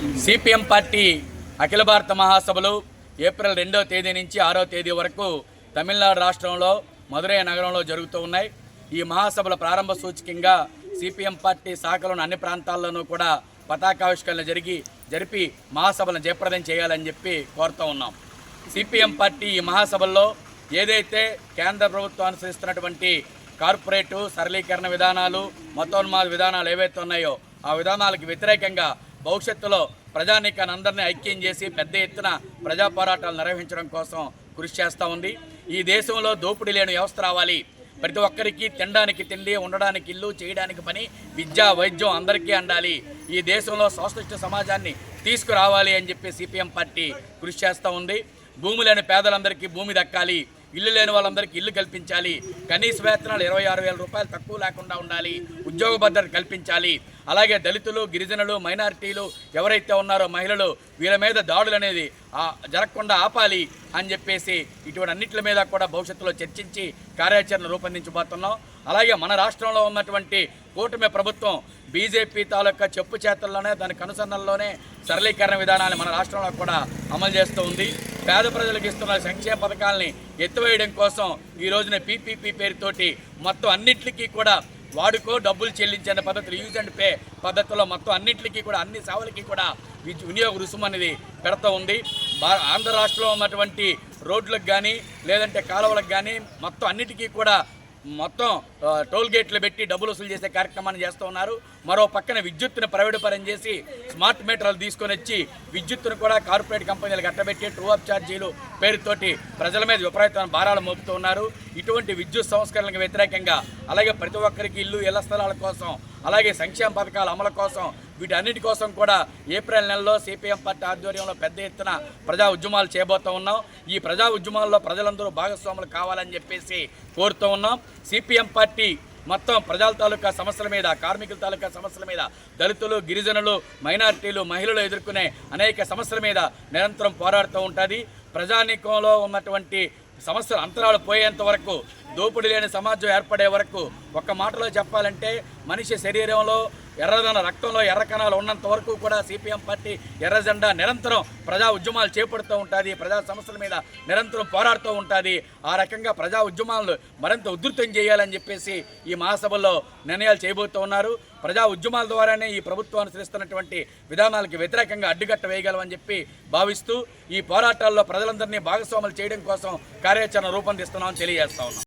CPM party అఖిల భారత మహాసభలు April 2వ తేదీ నుంచి 6వ తేదీ వరకు తమిళనాడు రాష్ట్రంలో మదురై నగరంలో జరుగుతూ ఉన్నాయి. ఈ మహాసభల ప్రారంభ సూచకంగా సిపిఎం పార్టీ శాఖలను అన్ని ప్రాంతాల్లోనూ కూడా పతాకావిష్కరణ జరిపి మహాసభలను జయప్రదం చేయాలని చెప్పి కోరుతూ ఉన్నాం. సిపిఎం పార్టీ ఈ మహాసభల్లో ఏదైతే కేంద్ర ప్రభుత్వం అనుసరిస్తున్నటువంటి కార్పొరేటు సరళీకరణ విధానాలు, మతోన్మాద విధానాలు ఏవైతే ఉన్నాయో ఆ విధానాలకు వ్యతిరేకంగా భవిష్యత్తులో ప్రజానీకాన్ని అందరినీ ఐక్యం చేసి పెద్ద ఎత్తున ప్రజా పోరాటాలు నిర్వహించడం కోసం కృషి చేస్తూ ఉంది. ఈ దేశంలో దోపిడీ లేని వ్యవస్థ రావాలి. ప్రతి ఒక్కరికి తినడానికి తిండి, ఉండడానికి ఇల్లు, చేయడానికి పని, విద్య, వైద్యం అందరికీ అందాలి. ఈ దేశంలో సోషలిస్ట్ సమాజాన్ని తీసుకురావాలి అని చెప్పి సిపిఎం పార్టీ కృషి చేస్తూ ఉంది. భూమి లేని పేదలందరికీ భూమి దక్కాలి, ఇల్లు లేని వాళ్ళందరికీ ఇల్లు కల్పించాలి, కనీస వేతనాలు 26,000 రూపాయలు తక్కువ లేకుండా ఉండాలి, ఉద్యోగ భద్రత కల్పించాలి. అలాగే దళితులు, గిరిజనులు, మైనారిటీలు ఎవరైతే ఉన్నారో మహిళలు, వీళ్ళ మీద దాడులు అనేది జరగకుండా ఆపాలి అని చెప్పేసి ఇటువంటి అన్నింటి మీద కూడా భవిష్యత్తులో చర్చించి కార్యాచరణ రూపొందించబోతున్నాం. అలాగే మన రాష్ట్రంలో ఉన్నటువంటి కూటమి ప్రభుత్వం బీజేపీ తాలూకా చెప్పు చేతల్లోనే దాని కనుసన్నల్లోనే సరళీకరణ విధానాన్ని మన రాష్ట్రంలో కూడా అమలు చేస్తూ ఉంది. పేద ప్రజలకు ఇస్తున్న సంక్షేమ పథకాలని ఎత్తివేయడం కోసం ఈ రోజున పీపీపీ పేరుతోటి మొత్తం అన్నింటికి కూడా వాడుకో డబ్బులు చెల్లించే పద్ధతులు, యూజ్ అండ్ పే పద్ధతిలో మొత్తం అన్నింటికి కూడా అన్ని సేవలకి కూడా వినియోగ రుసుము అనేది పెడుతూ ఉంది. ఆంధ్ర రాష్ట్రంలో ఉన్నటువంటి రోడ్లకు కానీ లేదంటే కాలువలకు కానీ మొత్తం అన్నిటికీ కూడా మొత్తం టోల్ గేట్లు పెట్టి డబ్బులు వసూలు చేసే కార్యక్రమాన్ని చేస్తూ ఉన్నారు. మరో పక్కన విద్యుత్తును ప్రైవేటు పరం చేసి స్మార్ట్ మీటర్లు తీసుకొని వచ్చి విద్యుత్తును కూడా కార్పొరేట్ కంపెనీలు కట్టబెట్టి ట్రూ అప్ ఛార్జీలు పేరుతోటి ప్రజల మీద విపరీతమైన భారాలు మోపుతూ ఉన్నారు. ఇటువంటి విద్యుత్ సంస్కరణలకు వ్యతిరేకంగా అలాగే ప్రతి ఒక్కరికి ఇల్లు, ఇళ్ల స్థలాల కోసం, అలాగే సంక్షేమ పథకాల అమలు కోసం, వీటన్నిటి కోసం కూడా ఏప్రిల్ నెలలో సిపిఎం పార్టీ ఆధ్వర్యంలో పెద్ద ఎత్తున ప్రజా ఉద్యమాలు చేయబోతూ ఉన్నాం. ఈ ప్రజా ఉద్యమాల్లో ప్రజలందరూ భాగస్వాములు కావాలని చెప్పేసి కోరుతూ ఉన్నాం. సిపిఎం పార్టీ మొత్తం ప్రజల తాలూకా సమస్యల మీద, కార్మికుల తాలూకా సమస్యల మీద, దళితులు, గిరిజనులు, మైనారిటీలు, మహిళలు ఎదుర్కొనే అనేక సమస్యల మీద నిరంతరం పోరాడుతూ ఉంటుంది. ప్రజానీకంలో ఉన్నటువంటి సమస్యలు అంతరాలు పోయేంత వరకు, దోపిడీ లేని సమాజం ఏర్పడే వరకు, ఒక్క మాటలో చెప్పాలంటే మనిషి శరీరంలో ఎర్రదన రక్తంలో ఎర్ర కణాలు ఉన్నంత వరకు కూడా సిపిఎం పార్టీ ఎర్ర జెండా నిరంతరం ప్రజా ఉద్యమాలు చేపడుతూ ఉంటుంది. ప్రజా సమస్యల మీద నిరంతరం పోరాడుతూ ఉంటుంది. ఆ రకంగా ప్రజా ఉద్యమాలను మరింత ఉధృతం చేయాలని చెప్పేసి ఈ మహాసభల్లో నిర్ణయాలు చేయబోతూ ఉన్నారు. ప్రజా ఉద్యమాల ద్వారానే ఈ ప్రభుత్వం అనుసరిస్తున్నటువంటి విధానాలకు వ్యతిరేకంగా అడ్డుకట్ట వేయగలమని చెప్పి భావిస్తూ ఈ పోరాటాల్లో ప్రజలందరినీ భాగస్వాములు చేయడం కోసం కార్యాచరణ రూపొందిస్తున్నామని తెలియజేస్తా ఉన్నాం.